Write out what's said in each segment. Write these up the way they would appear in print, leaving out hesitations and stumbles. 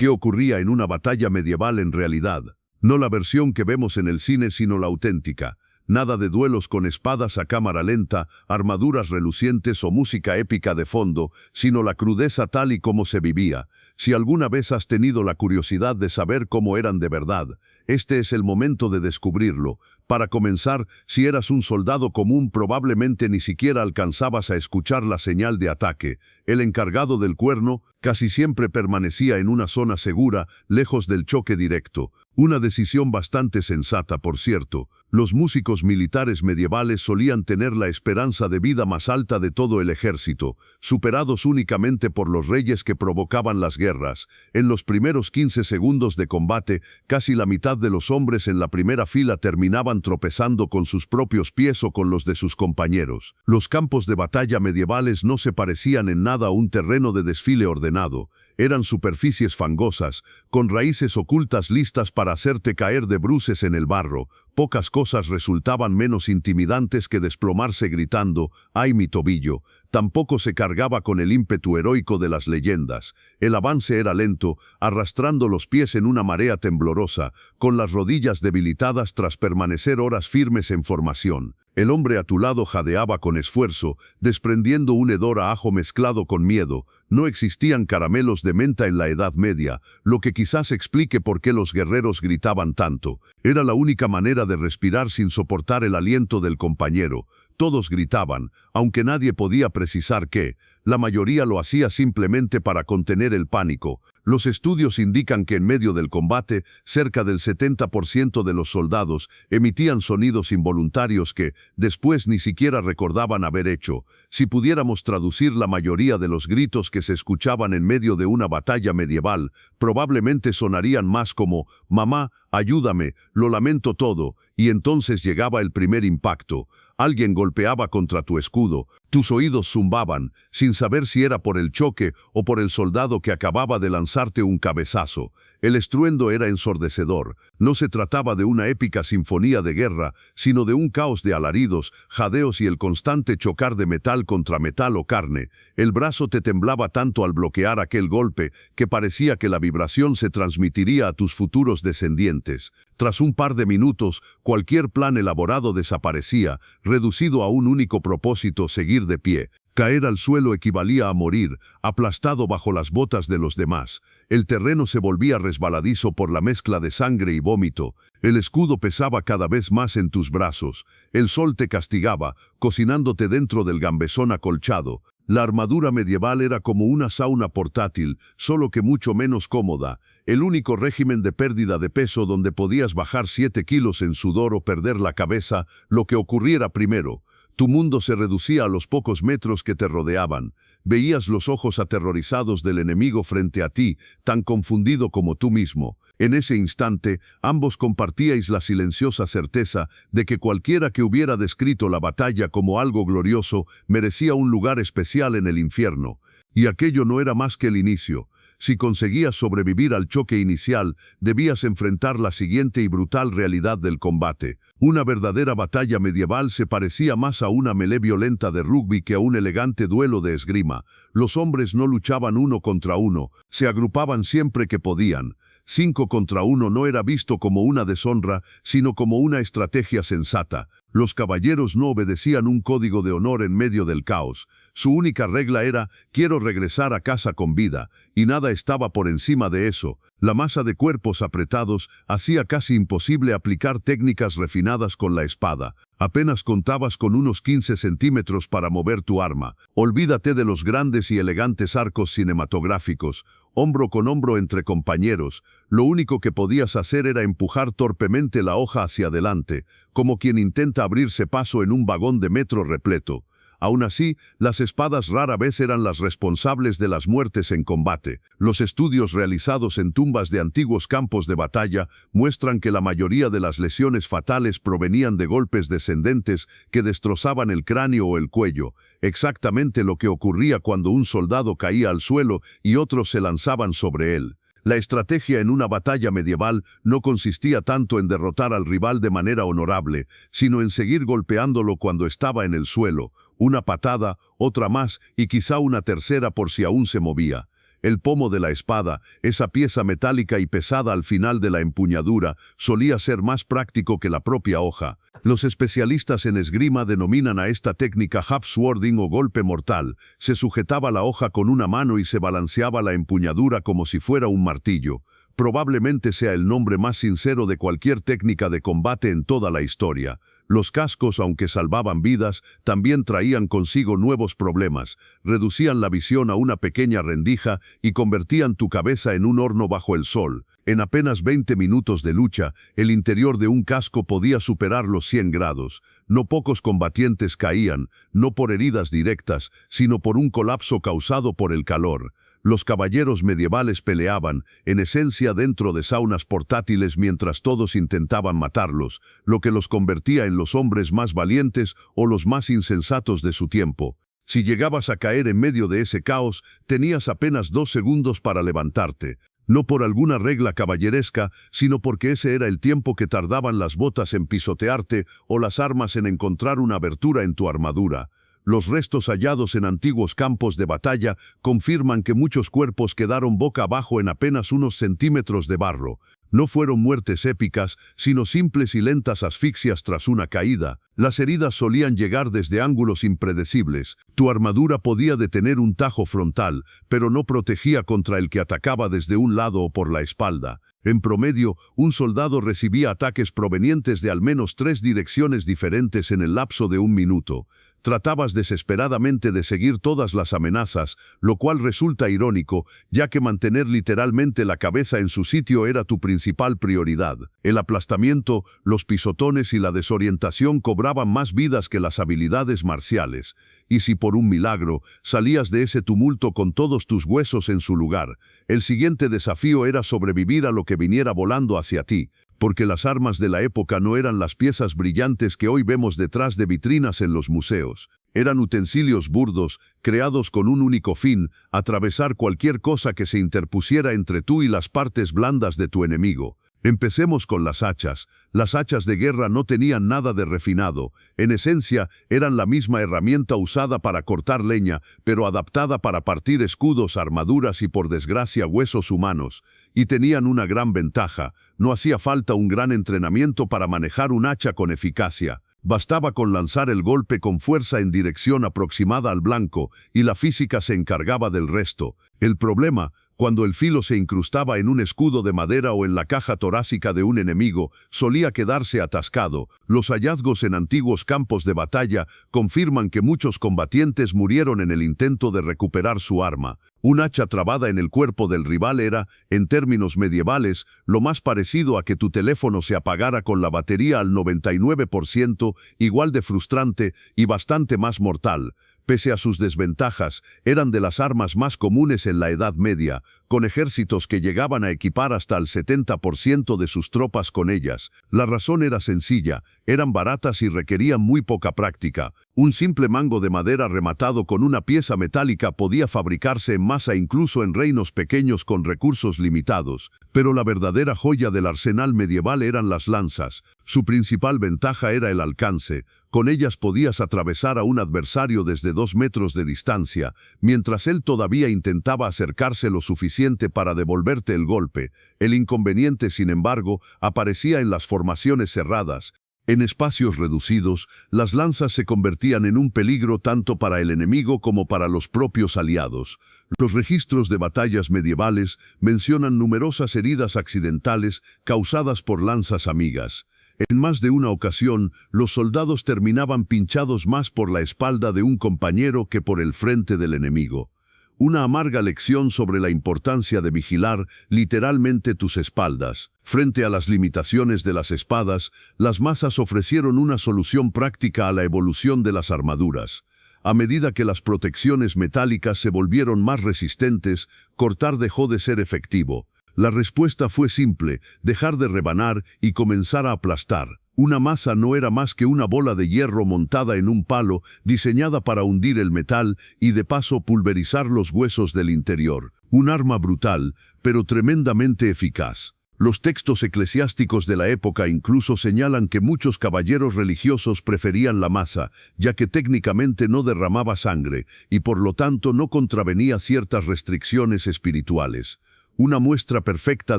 ¿Qué ocurría en una batalla medieval en realidad? No la versión que vemos en el cine, sino la auténtica. Nada de duelos con espadas a cámara lenta, armaduras relucientes o música épica de fondo, sino la crudeza tal y como se vivía. Si alguna vez has tenido la curiosidad de saber cómo eran de verdad, este es el momento de descubrirlo. Para comenzar, si eras un soldado común, probablemente ni siquiera alcanzabas a escuchar la señal de ataque. El encargado del cuerno casi siempre permanecía en una zona segura, lejos del choque directo. Una decisión bastante sensata, por cierto. Los músicos militares medievales solían tener la esperanza de vida más alta de todo el ejército, superados únicamente por los reyes que provocaban las guerras. En los primeros 15 segundos de combate, casi la mitad de los hombres en la primera fila terminaban tropezando con sus propios pies o con los de sus compañeros. Los campos de batalla medievales no se parecían en nada a un terreno de desfile ordenado. Eran superficies fangosas, con raíces ocultas listas para hacerte caer de bruces en el barro. Pocas cosas resultaban menos intimidantes que desplomarse gritando, ¡ay mi tobillo! Tampoco se cargaba con el ímpetu heroico de las leyendas. El avance era lento, arrastrando los pies en una marea temblorosa, con las rodillas debilitadas tras permanecer horas firmes en formación. El hombre a tu lado jadeaba con esfuerzo, desprendiendo un hedor a ajo mezclado con miedo. No existían caramelos de menta en la Edad Media, lo que quizás explique por qué los guerreros gritaban tanto. Era la única manera de respirar sin soportar el aliento del compañero. Todos gritaban, aunque nadie podía precisar qué. La mayoría lo hacía simplemente para contener el pánico. Los estudios indican que en medio del combate, cerca del 70% de los soldados emitían sonidos involuntarios que, después, ni siquiera recordaban haber hecho. Si pudiéramos traducir la mayoría de los gritos que se escuchaban en medio de una batalla medieval, probablemente sonarían más como «Mamá, ayúdame, lo lamento todo», y entonces llegaba el primer impacto. Alguien golpeaba contra tu escudo, tus oídos zumbaban, sin saber si era por el choque o por el soldado que acababa de lanzarte un cabezazo. El estruendo era ensordecedor. No se trataba de una épica sinfonía de guerra, sino de un caos de alaridos, jadeos y el constante chocar de metal contra metal o carne. El brazo te temblaba tanto al bloquear aquel golpe que parecía que la vibración se transmitiría a tus futuros descendientes. Tras un par de minutos, cualquier plan elaborado desaparecía, reducido a un único propósito: seguir de pie. Caer al suelo equivalía a morir, aplastado bajo las botas de los demás. El terreno se volvía resbaladizo por la mezcla de sangre y vómito. El escudo pesaba cada vez más en tus brazos. El sol te castigaba, cocinándote dentro del gambesón acolchado. La armadura medieval era como una sauna portátil, solo que mucho menos cómoda. El único régimen de pérdida de peso donde podías bajar 7 kilos en sudor o perder la cabeza, lo que ocurriera primero. Tu mundo se reducía a los pocos metros que te rodeaban. Veías los ojos aterrorizados del enemigo frente a ti, tan confundido como tú mismo. En ese instante, ambos compartíais la silenciosa certeza de que cualquiera que hubiera descrito la batalla como algo glorioso merecía un lugar especial en el infierno. Y aquello no era más que el inicio. Si conseguías sobrevivir al choque inicial, debías enfrentar la siguiente y brutal realidad del combate. Una verdadera batalla medieval se parecía más a una melee violenta de rugby que a un elegante duelo de esgrima. Los hombres no luchaban uno contra uno, se agrupaban siempre que podían. 5 contra 1 no era visto como una deshonra, sino como una estrategia sensata. Los caballeros no obedecían un código de honor en medio del caos. Su única regla era: quiero regresar a casa con vida, y nada estaba por encima de eso. La masa de cuerpos apretados hacía casi imposible aplicar técnicas refinadas con la espada. Apenas contabas con unos 15 centímetros para mover tu arma. Olvídate de los grandes y elegantes arcos cinematográficos. Hombro con hombro entre compañeros, lo único que podías hacer era empujar torpemente la hoja hacia adelante, como quien intenta abrirse paso en un vagón de metro repleto. Aún así, las espadas rara vez eran las responsables de las muertes en combate. Los estudios realizados en tumbas de antiguos campos de batalla muestran que la mayoría de las lesiones fatales provenían de golpes descendentes que destrozaban el cráneo o el cuello, exactamente lo que ocurría cuando un soldado caía al suelo y otros se lanzaban sobre él. La estrategia en una batalla medieval no consistía tanto en derrotar al rival de manera honorable, sino en seguir golpeándolo cuando estaba en el suelo, una patada, otra más y quizá una tercera por si aún se movía. El pomo de la espada, esa pieza metálica y pesada al final de la empuñadura, solía ser más práctico que la propia hoja. Los especialistas en esgrima denominan a esta técnica half-swording o golpe mortal. Se sujetaba la hoja con una mano y se balanceaba la empuñadura como si fuera un martillo. Probablemente sea el nombre más sincero de cualquier técnica de combate en toda la historia. Los cascos, aunque salvaban vidas, también traían consigo nuevos problemas. Reducían la visión a una pequeña rendija y convertían tu cabeza en un horno bajo el sol. En apenas 20 minutos de lucha, el interior de un casco podía superar los 100 grados. No pocos combatientes caían, no por heridas directas, sino por un colapso causado por el calor. Los caballeros medievales peleaban, en esencia dentro de saunas portátiles mientras todos intentaban matarlos, lo que los convertía en los hombres más valientes o los más insensatos de su tiempo. Si llegabas a caer en medio de ese caos, tenías apenas 2 segundos para levantarte. No por alguna regla caballeresca, sino porque ese era el tiempo que tardaban las botas en pisotearte o las armas en encontrar una abertura en tu armadura. Los restos hallados en antiguos campos de batalla confirman que muchos cuerpos quedaron boca abajo en apenas unos centímetros de barro. No fueron muertes épicas, sino simples y lentas asfixias tras una caída. Las heridas solían llegar desde ángulos impredecibles. Tu armadura podía detener un tajo frontal, pero no protegía contra el que atacaba desde un lado o por la espalda. En promedio, un soldado recibía ataques provenientes de al menos 3 direcciones diferentes en el lapso de 1 minuto. Tratabas desesperadamente de seguir todas las amenazas, lo cual resulta irónico, ya que mantener literalmente la cabeza en su sitio era tu principal prioridad. El aplastamiento, los pisotones y la desorientación cobraban más vidas que las habilidades marciales. Y si por un milagro salías de ese tumulto con todos tus huesos en su lugar, el siguiente desafío era sobrevivir a lo que viniera volando hacia ti. Porque las armas de la época no eran las piezas brillantes que hoy vemos detrás de vitrinas en los museos. Eran utensilios burdos, creados con un único fin: atravesar cualquier cosa que se interpusiera entre tú y las partes blandas de tu enemigo. Empecemos con las hachas. Las hachas de guerra no tenían nada de refinado. En esencia, eran la misma herramienta usada para cortar leña, pero adaptada para partir escudos, armaduras y, por desgracia, huesos humanos. Y tenían una gran ventaja: no hacía falta un gran entrenamiento para manejar un hacha con eficacia. Bastaba con lanzar el golpe con fuerza en dirección aproximada al blanco, y la física se encargaba del resto. El problema, cuando el filo se incrustaba en un escudo de madera o en la caja torácica de un enemigo, solía quedarse atascado. Los hallazgos en antiguos campos de batalla confirman que muchos combatientes murieron en el intento de recuperar su arma. Un hacha trabada en el cuerpo del rival era, en términos medievales, lo más parecido a que tu teléfono se apagara con la batería al 99%, igual de frustrante y bastante más mortal. Pese a sus desventajas, eran de las armas más comunes en la Edad Media, con ejércitos que llegaban a equipar hasta el 70% de sus tropas con ellas. La razón era sencilla: eran baratas y requerían muy poca práctica. Un simple mango de madera rematado con una pieza metálica podía fabricarse en masa incluso en reinos pequeños con recursos limitados. Pero la verdadera joya del arsenal medieval eran las lanzas. Su principal ventaja era el alcance. Con ellas podías atravesar a un adversario desde 2 metros de distancia, mientras él todavía intentaba acercarse lo suficiente para devolverte el golpe. El inconveniente, sin embargo, aparecía en las formaciones cerradas. En espacios reducidos, las lanzas se convertían en un peligro tanto para el enemigo como para los propios aliados. Los registros de batallas medievales mencionan numerosas heridas accidentales causadas por lanzas amigas. En más de una ocasión, los soldados terminaban pinchados más por la espalda de un compañero que por el frente del enemigo. Una amarga lección sobre la importancia de vigilar literalmente tus espaldas. Frente a las limitaciones de las espadas, las masas ofrecieron una solución práctica a la evolución de las armaduras. A medida que las protecciones metálicas se volvieron más resistentes, cortar dejó de ser efectivo. La respuesta fue simple: dejar de rebanar y comenzar a aplastar. Una masa no era más que una bola de hierro montada en un palo, diseñada para hundir el metal y de paso pulverizar los huesos del interior. Un arma brutal, pero tremendamente eficaz. Los textos eclesiásticos de la época incluso señalan que muchos caballeros religiosos preferían la masa, ya que técnicamente no derramaba sangre y por lo tanto no contravenía ciertas restricciones espirituales. Una muestra perfecta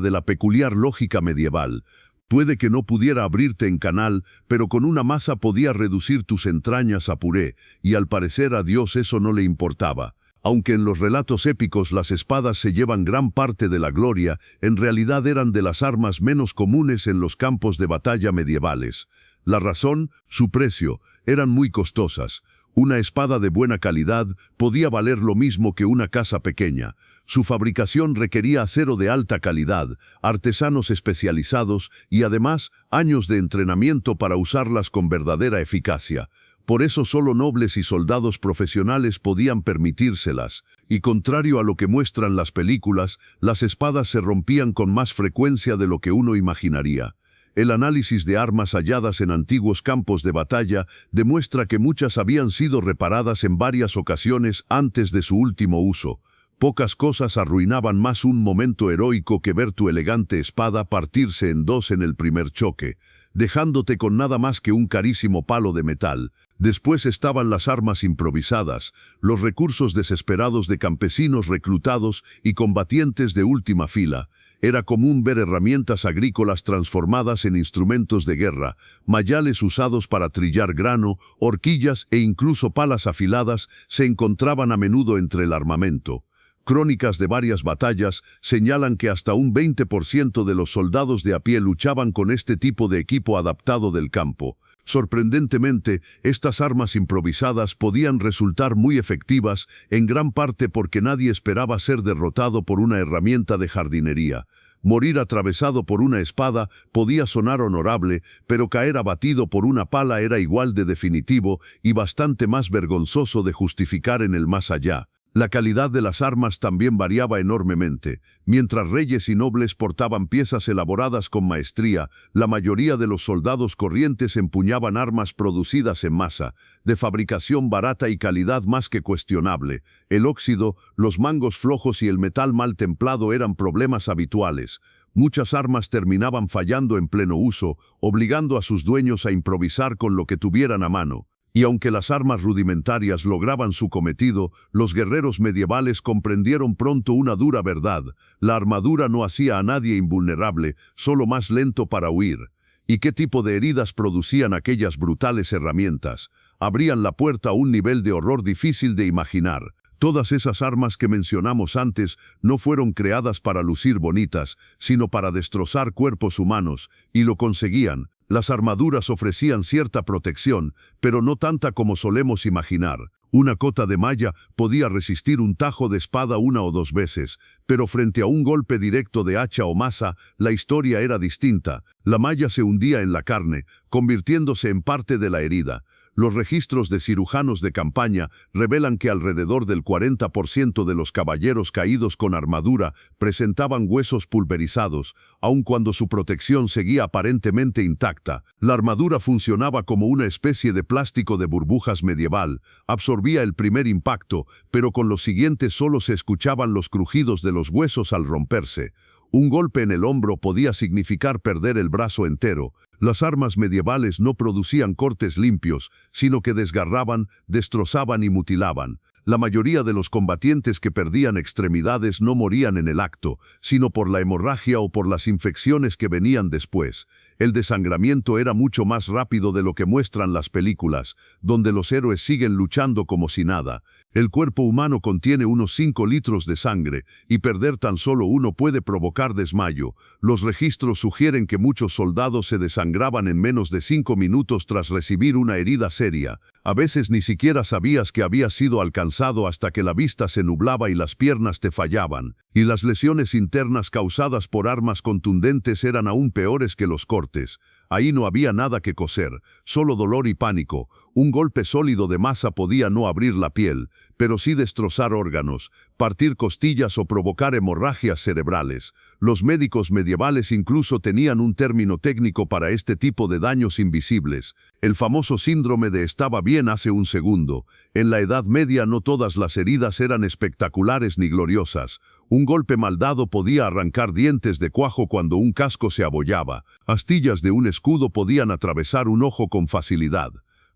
de la peculiar lógica medieval. Puede que no pudiera abrirte en canal, pero con una masa podía reducir tus entrañas a puré, y al parecer a Dios eso no le importaba. Aunque en los relatos épicos las espadas se llevan gran parte de la gloria, en realidad eran de las armas menos comunes en los campos de batalla medievales. La razón, su precio, eran muy costosas. Una espada de buena calidad podía valer lo mismo que una casa pequeña. Su fabricación requería acero de alta calidad, artesanos especializados y además años de entrenamiento para usarlas con verdadera eficacia. Por eso solo nobles y soldados profesionales podían permitírselas, y contrario a lo que muestran las películas, las espadas se rompían con más frecuencia de lo que uno imaginaría. El análisis de armas halladas en antiguos campos de batalla demuestra que muchas habían sido reparadas en varias ocasiones antes de su último uso. Pocas cosas arruinaban más un momento heroico que ver tu elegante espada partirse en dos en el primer choque, dejándote con nada más que un carísimo palo de metal. Después estaban las armas improvisadas, los recursos desesperados de campesinos reclutados y combatientes de última fila. Era común ver herramientas agrícolas transformadas en instrumentos de guerra, mayales usados para trillar grano, horquillas e incluso palas afiladas se encontraban a menudo entre el armamento. Crónicas de varias batallas señalan que hasta un 20% de los soldados de a pie luchaban con este tipo de equipo adaptado del campo. Sorprendentemente, estas armas improvisadas podían resultar muy efectivas, en gran parte porque nadie esperaba ser derrotado por una herramienta de jardinería. Morir atravesado por una espada podía sonar honorable, pero caer abatido por una pala era igual de definitivo y bastante más vergonzoso de justificar en el más allá. La calidad de las armas también variaba enormemente. Mientras reyes y nobles portaban piezas elaboradas con maestría, la mayoría de los soldados corrientes empuñaban armas producidas en masa, de fabricación barata y calidad más que cuestionable. El óxido, los mangos flojos y el metal mal templado eran problemas habituales. Muchas armas terminaban fallando en pleno uso, obligando a sus dueños a improvisar con lo que tuvieran a mano. Y aunque las armas rudimentarias lograban su cometido, los guerreros medievales comprendieron pronto una dura verdad: la armadura no hacía a nadie invulnerable, solo más lento para huir. ¿Y qué tipo de heridas producían aquellas brutales herramientas? Abrían la puerta a un nivel de horror difícil de imaginar. Todas esas armas que mencionamos antes no fueron creadas para lucir bonitas, sino para destrozar cuerpos humanos, y lo conseguían. Las armaduras ofrecían cierta protección, pero no tanta como solemos imaginar. Una cota de malla podía resistir un tajo de espada una o dos veces, pero frente a un golpe directo de hacha o maza, la historia era distinta. La malla se hundía en la carne, convirtiéndose en parte de la herida. Los registros de cirujanos de campaña revelan que alrededor del 40% de los caballeros caídos con armadura presentaban huesos pulverizados, aun cuando su protección seguía aparentemente intacta. La armadura funcionaba como una especie de plástico de burbujas medieval, absorbía el primer impacto, pero con los siguientes solo se escuchaban los crujidos de los huesos al romperse. Un golpe en el hombro podía significar perder el brazo entero. Las armas medievales no producían cortes limpios, sino que desgarraban, destrozaban y mutilaban. La mayoría de los combatientes que perdían extremidades no morían en el acto, sino por la hemorragia o por las infecciones que venían después. El desangramiento era mucho más rápido de lo que muestran las películas, donde los héroes siguen luchando como si nada. El cuerpo humano contiene unos 5 litros de sangre, y perder tan solo uno puede provocar desmayo. Los registros sugieren que muchos soldados se desangraban en menos de 5 minutos tras recibir una herida seria. A veces ni siquiera sabías que había sido alcanzado hasta que la vista se nublaba y las piernas te fallaban. Y las lesiones internas causadas por armas contundentes eran aún peores que los cortes. Ahí no había nada que coser, solo dolor y pánico. Un golpe sólido de masa podía no abrir la piel, pero sí destrozar órganos, partir costillas o provocar hemorragias cerebrales. Los médicos medievales incluso tenían un término técnico para este tipo de daños invisibles: el famoso síndrome de estaba bien hace un segundo. En la Edad Media no todas las heridas eran espectaculares ni gloriosas. Un golpe mal dado podía arrancar dientes de cuajo cuando un casco se abollaba. Astillas de un escudo podían atravesar un ojo con facilidad.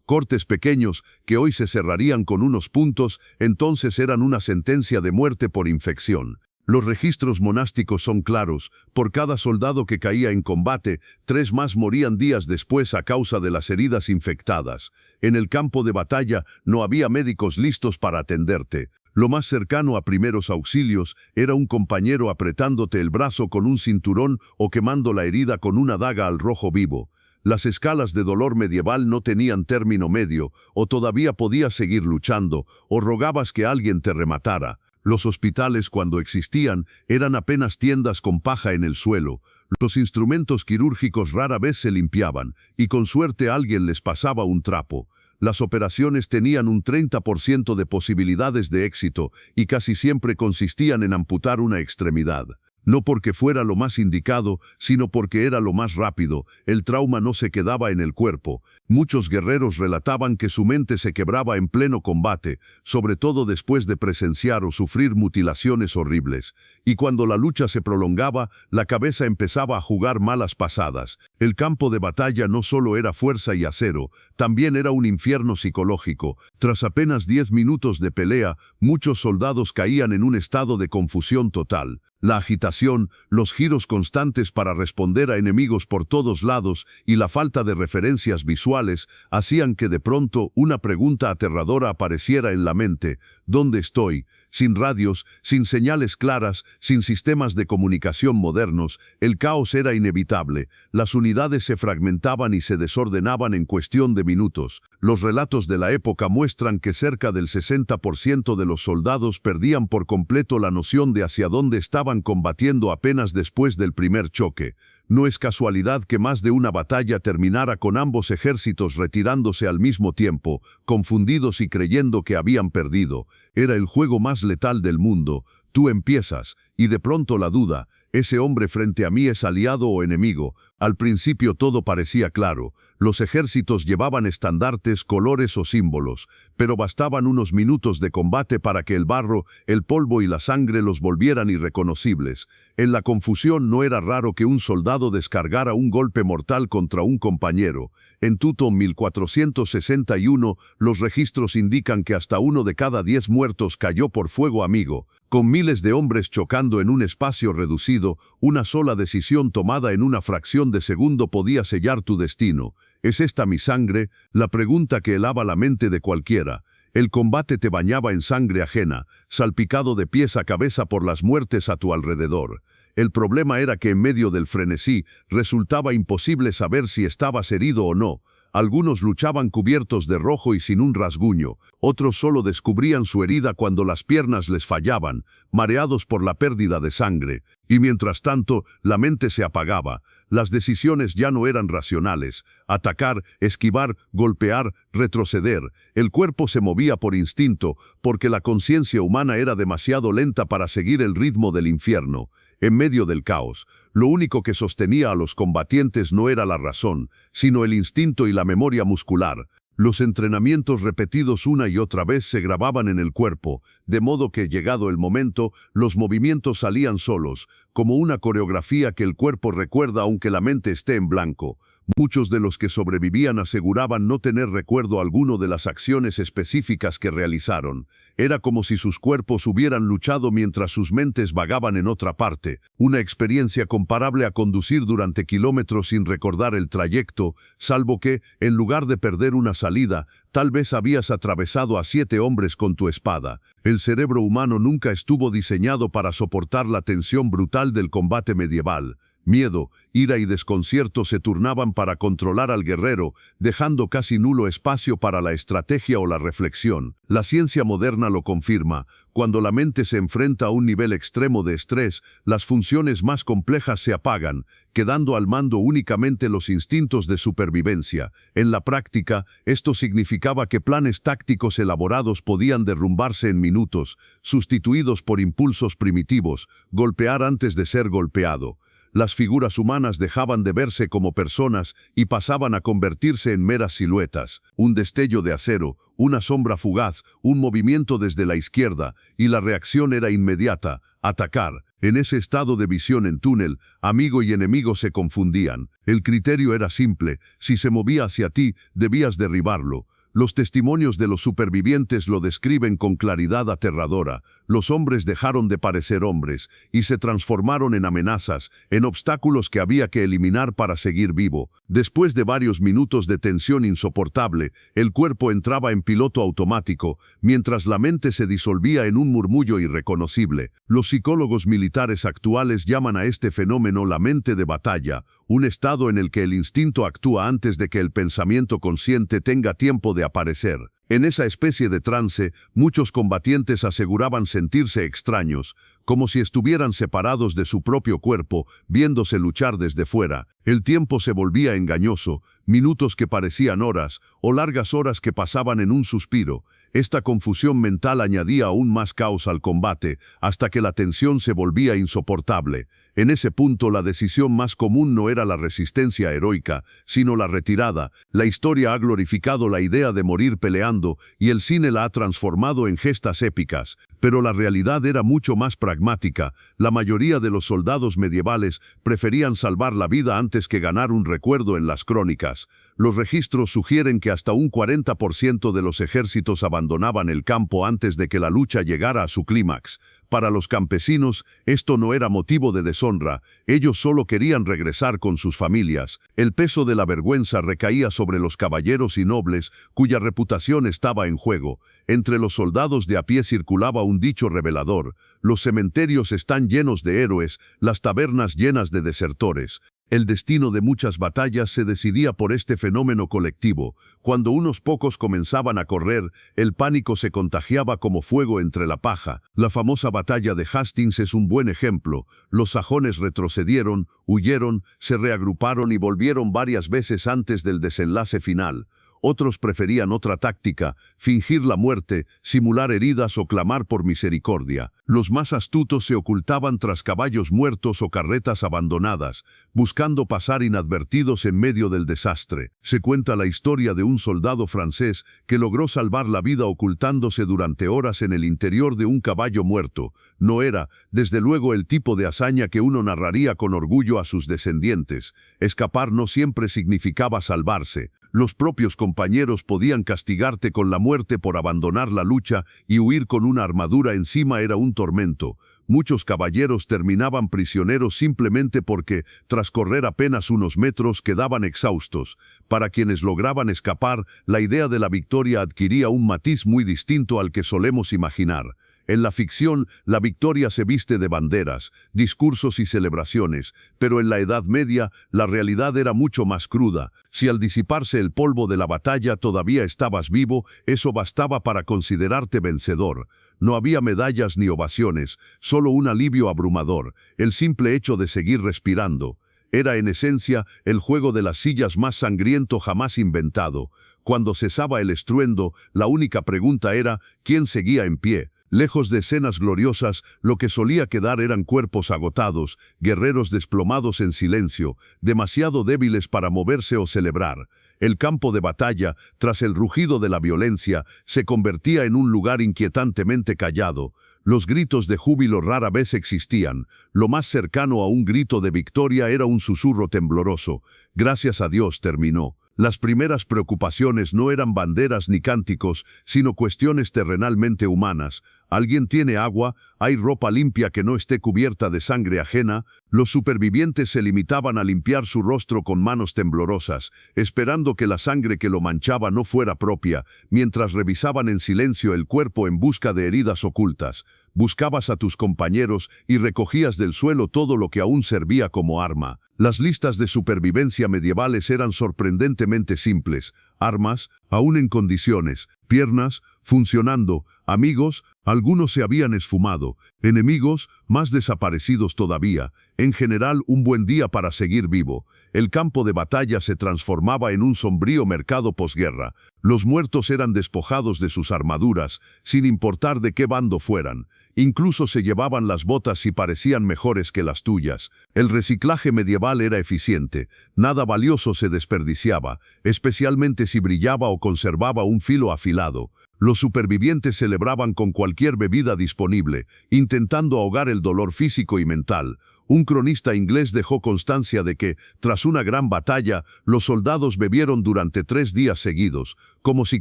Cortes pequeños, que hoy se cerrarían con unos puntos, entonces eran una sentencia de muerte por infección. Los registros monásticos son claros. Por cada soldado que caía en combate, 3 más morían días después a causa de las heridas infectadas. En el campo de batalla no había médicos listos para atenderte. Lo más cercano a primeros auxilios era un compañero apretándote el brazo con un cinturón o quemando la herida con una daga al rojo vivo. Las escalas de dolor medieval no tenían término medio, o todavía podías seguir luchando, o rogabas que alguien te rematara. Los hospitales, cuando existían, eran apenas tiendas con paja en el suelo. Los instrumentos quirúrgicos rara vez se limpiaban, y con suerte alguien les pasaba un trapo. Las operaciones tenían un 30% de posibilidades de éxito, y casi siempre consistían en amputar una extremidad. No porque fuera lo más indicado, sino porque era lo más rápido. El trauma no se quedaba en el cuerpo. Muchos guerreros relataban que su mente se quebraba en pleno combate, sobre todo después de presenciar o sufrir mutilaciones horribles. Y cuando la lucha se prolongaba, la cabeza empezaba a jugar malas pasadas. El campo de batalla no solo era fuerza y acero, también era un infierno psicológico. Tras apenas 10 minutos de pelea, muchos soldados caían en un estado de confusión total. La agitación, los giros constantes para responder a enemigos por todos lados y la falta de referencias visuales hacían que de pronto una pregunta aterradora apareciera en la mente: ¿dónde estoy? Sin radios, sin señales claras, sin sistemas de comunicación modernos, el caos era inevitable. Las unidades se fragmentaban y se desordenaban en cuestión de minutos. Los relatos de la época muestran que cerca del 60% de los soldados perdían por completo la noción de hacia dónde estaban combatiendo apenas después del primer choque. No es casualidad que más de una batalla terminara con ambos ejércitos retirándose al mismo tiempo, confundidos y creyendo que habían perdido. Era el juego más letal del mundo. Tú empiezas, y de pronto la duda: ¿ese hombre frente a mí es aliado o enemigo? Al principio todo parecía claro. Los ejércitos llevaban estandartes, colores o símbolos, pero bastaban unos minutos de combate para que el barro, el polvo y la sangre los volvieran irreconocibles. En la confusión no era raro que un soldado descargara un golpe mortal contra un compañero. En Tuto 1461, los registros indican que hasta 1 de cada 10 muertos cayó por fuego amigo. Con miles de hombres chocando en un espacio reducido, una sola decisión tomada en una fracción de segundo podía sellar tu destino. ¿Es esta mi sangre? La pregunta que helaba la mente de cualquiera. El combate te bañaba en sangre ajena, salpicado de pies a cabeza por las muertes a tu alrededor. El problema era que en medio del frenesí resultaba imposible saber si estabas herido o no. Algunos luchaban cubiertos de rojo y sin un rasguño, otros solo descubrían su herida cuando las piernas les fallaban, mareados por la pérdida de sangre, y mientras tanto la mente se apagaba. Las decisiones ya no eran racionales: atacar, esquivar, golpear, retroceder. El cuerpo se movía por instinto, porque la conciencia humana era demasiado lenta para seguir el ritmo del infierno. En medio del caos, lo único que sostenía a los combatientes no era la razón, sino el instinto y la memoria muscular. Los entrenamientos repetidos una y otra vez se grababan en el cuerpo, de modo que, llegado el momento, los movimientos salían solos, como una coreografía que el cuerpo recuerda aunque la mente esté en blanco. Muchos de los que sobrevivían aseguraban no tener recuerdo alguno de las acciones específicas que realizaron. Era como si sus cuerpos hubieran luchado mientras sus mentes vagaban en otra parte, una experiencia comparable a conducir durante kilómetros sin recordar el trayecto, salvo que, en lugar de perder una salida, tal vez habías atravesado a 7 hombres con tu espada. El cerebro humano nunca estuvo diseñado para soportar la tensión brutal del combate medieval. Miedo, ira y desconcierto se turnaban para controlar al guerrero, dejando casi nulo espacio para la estrategia o la reflexión. La ciencia moderna lo confirma. Cuando la mente se enfrenta a un nivel extremo de estrés, las funciones más complejas se apagan, quedando al mando únicamente los instintos de supervivencia. En la práctica, esto significaba que planes tácticos elaborados podían derrumbarse en minutos, sustituidos por impulsos primitivos: golpear antes de ser golpeado. las figuras humanas dejaban de verse como personas y pasaban a convertirse en meras siluetas. Un destello de acero, una sombra fugaz, un movimiento desde la izquierda, y la reacción era inmediata: atacar. En ese estado de visión en túnel, amigo y enemigo se confundían. El criterio era simple: si se movía hacia ti, debías derribarlo. Los testimonios de los supervivientes lo describen con claridad aterradora. Los hombres dejaron de parecer hombres y se transformaron en amenazas, en obstáculos que había que eliminar para seguir vivo. Después de varios minutos de tensión insoportable, el cuerpo entraba en piloto automático, mientras la mente se disolvía en un murmullo irreconocible. Los psicólogos militares actuales llaman a este fenómeno la mente de batalla, un estado en el que el instinto actúa antes de que el pensamiento consciente tenga tiempo de aparecer. En esa especie de trance, muchos combatientes aseguraban sentirse extraños, como si estuvieran separados de su propio cuerpo, viéndose luchar desde fuera. El tiempo se volvía engañoso, minutos que parecían horas, o largas horas que pasaban en un suspiro. Esta confusión mental añadía aún más caos al combate, hasta que la tensión se volvía insoportable. En ese punto, la decisión más común no era la resistencia heroica, sino la retirada. La historia ha glorificado la idea de morir peleando, y el cine la ha transformado en gestas épicas. Pero la realidad era mucho más pragmática. La mayoría de los soldados medievales preferían salvar la vida antes que ganar un recuerdo en las crónicas. Los registros sugieren que hasta un 40% de los ejércitos abandonaban el campo antes de que la lucha llegara a su clímax. Para los campesinos, esto no era motivo de deshonra. Ellos solo querían regresar con sus familias. El peso de la vergüenza recaía sobre los caballeros y nobles, cuya reputación estaba en juego. Entre los soldados de a pie circulaba un dicho revelador: los cementerios están llenos de héroes, las tabernas llenas de desertores. El destino de muchas batallas se decidía por este fenómeno colectivo. Cuando unos pocos comenzaban a correr, el pánico se contagiaba como fuego entre la paja. La famosa batalla de Hastings es un buen ejemplo. Los sajones retrocedieron, huyeron, se reagruparon y volvieron varias veces antes del desenlace final. Otros preferían otra táctica: fingir la muerte, simular heridas o clamar por misericordia. Los más astutos se ocultaban tras caballos muertos o carretas abandonadas, buscando pasar inadvertidos en medio del desastre. Se cuenta la historia de un soldado francés que logró salvar la vida ocultándose durante horas en el interior de un caballo muerto. No era, desde luego, el tipo de hazaña que uno narraría con orgullo a sus descendientes. Escapar no siempre significaba salvarse. Los propios compañeros podían castigarte con la muerte por abandonar la lucha, y huir con una armadura encima era un tormento. Muchos caballeros terminaban prisioneros simplemente porque, tras correr apenas unos metros, quedaban exhaustos. Para quienes lograban escapar, la idea de la victoria adquiría un matiz muy distinto al que solemos imaginar. En la ficción, la victoria se viste de banderas, discursos y celebraciones, pero en la Edad Media, la realidad era mucho más cruda. Si al disiparse el polvo de la batalla todavía estabas vivo, eso bastaba para considerarte vencedor. No había medallas ni ovaciones, solo un alivio abrumador, el simple hecho de seguir respirando. Era en esencia el juego de las sillas más sangriento jamás inventado. Cuando cesaba el estruendo, la única pregunta era: ¿quién seguía en pie? Lejos de escenas gloriosas, lo que solía quedar eran cuerpos agotados, guerreros desplomados en silencio, demasiado débiles para moverse o celebrar. El campo de batalla, tras el rugido de la violencia, se convertía en un lugar inquietantemente callado. Los gritos de júbilo rara vez existían. Lo más cercano a un grito de victoria era un susurro tembloroso: «Gracias a Dios, terminó». Las primeras preocupaciones no eran banderas ni cánticos, sino cuestiones terrenalmente humanas. ¿Alguien tiene agua? ¿Hay ropa limpia que no esté cubierta de sangre ajena? Los supervivientes se limitaban a limpiar su rostro con manos temblorosas, esperando que la sangre que lo manchaba no fuera propia, mientras revisaban en silencio el cuerpo en busca de heridas ocultas. Buscabas a tus compañeros y recogías del suelo todo lo que aún servía como arma. Las listas de supervivencia medievales eran sorprendentemente simples: armas, aún en condiciones; piernas, funcionando; amigos, algunos se habían esfumado; enemigos, más desaparecidos todavía. En general, un buen día para seguir vivo. El campo de batalla se transformaba en un sombrío mercado posguerra. Los muertos eran despojados de sus armaduras, sin importar de qué bando fueran, Incluso se llevaban las botas si parecían mejores que las tuyas. El reciclaje medieval era eficiente. Nada valioso se desperdiciaba, especialmente si brillaba o conservaba un filo afilado. Los supervivientes celebraban con cualquier bebida disponible, intentando ahogar el dolor físico y mental. Un cronista inglés dejó constancia de que, tras una gran batalla, los soldados bebieron durante 3 días seguidos, como si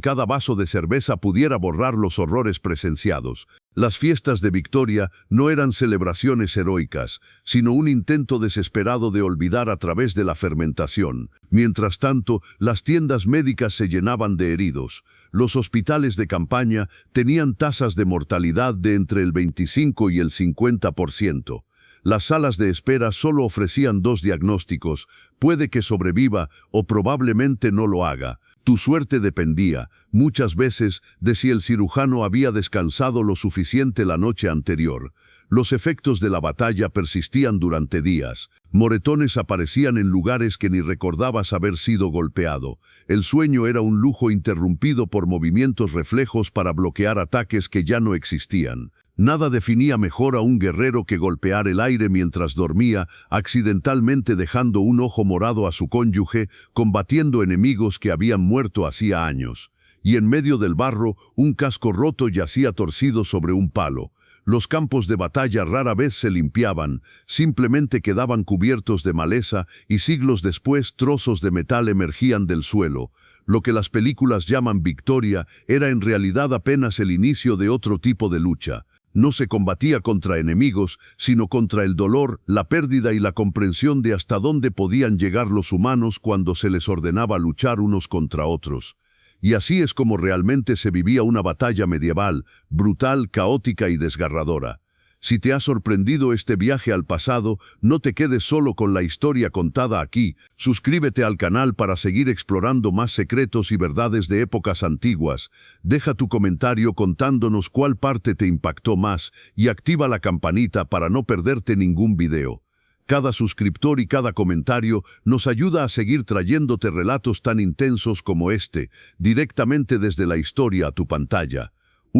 cada vaso de cerveza pudiera borrar los horrores presenciados. Las fiestas de victoria no eran celebraciones heroicas, sino un intento desesperado de olvidar a través de la fermentación. Mientras tanto, las tiendas médicas se llenaban de heridos. Los hospitales de campaña tenían tasas de mortalidad de entre el 25 y el 50%. Las salas de espera solo ofrecían 2 diagnósticos: puede que sobreviva o probablemente no lo haga. Tu suerte dependía, muchas veces, de si el cirujano había descansado lo suficiente la noche anterior. Los efectos de la batalla persistían durante días. Moretones aparecían en lugares que ni recordabas haber sido golpeado. El sueño era un lujo interrumpido por movimientos reflejos para bloquear ataques que ya no existían. Nada definía mejor a un guerrero que golpear el aire mientras dormía, accidentalmente dejando un ojo morado a su cónyuge, combatiendo enemigos que habían muerto hacía años. Y en medio del barro, un casco roto yacía torcido sobre un palo. Los campos de batalla rara vez se limpiaban, simplemente quedaban cubiertos de maleza y siglos después trozos de metal emergían del suelo. Lo que las películas llaman victoria era en realidad apenas el inicio de otro tipo de lucha. No se combatía contra enemigos, sino contra el dolor, la pérdida y la comprensión de hasta dónde podían llegar los humanos cuando se les ordenaba luchar unos contra otros. Y así es como realmente se vivía una batalla medieval, brutal, caótica y desgarradora. Si te ha sorprendido este viaje al pasado, no te quedes solo con la historia contada aquí. Suscríbete al canal para seguir explorando más secretos y verdades de épocas antiguas. Deja tu comentario contándonos cuál parte te impactó más y activa la campanita para no perderte ningún video. Cada suscriptor y cada comentario nos ayuda a seguir trayéndote relatos tan intensos como este, directamente desde la historia a tu pantalla.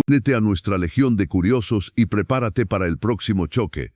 Únete a nuestra legión de curiosos y prepárate para el próximo choque.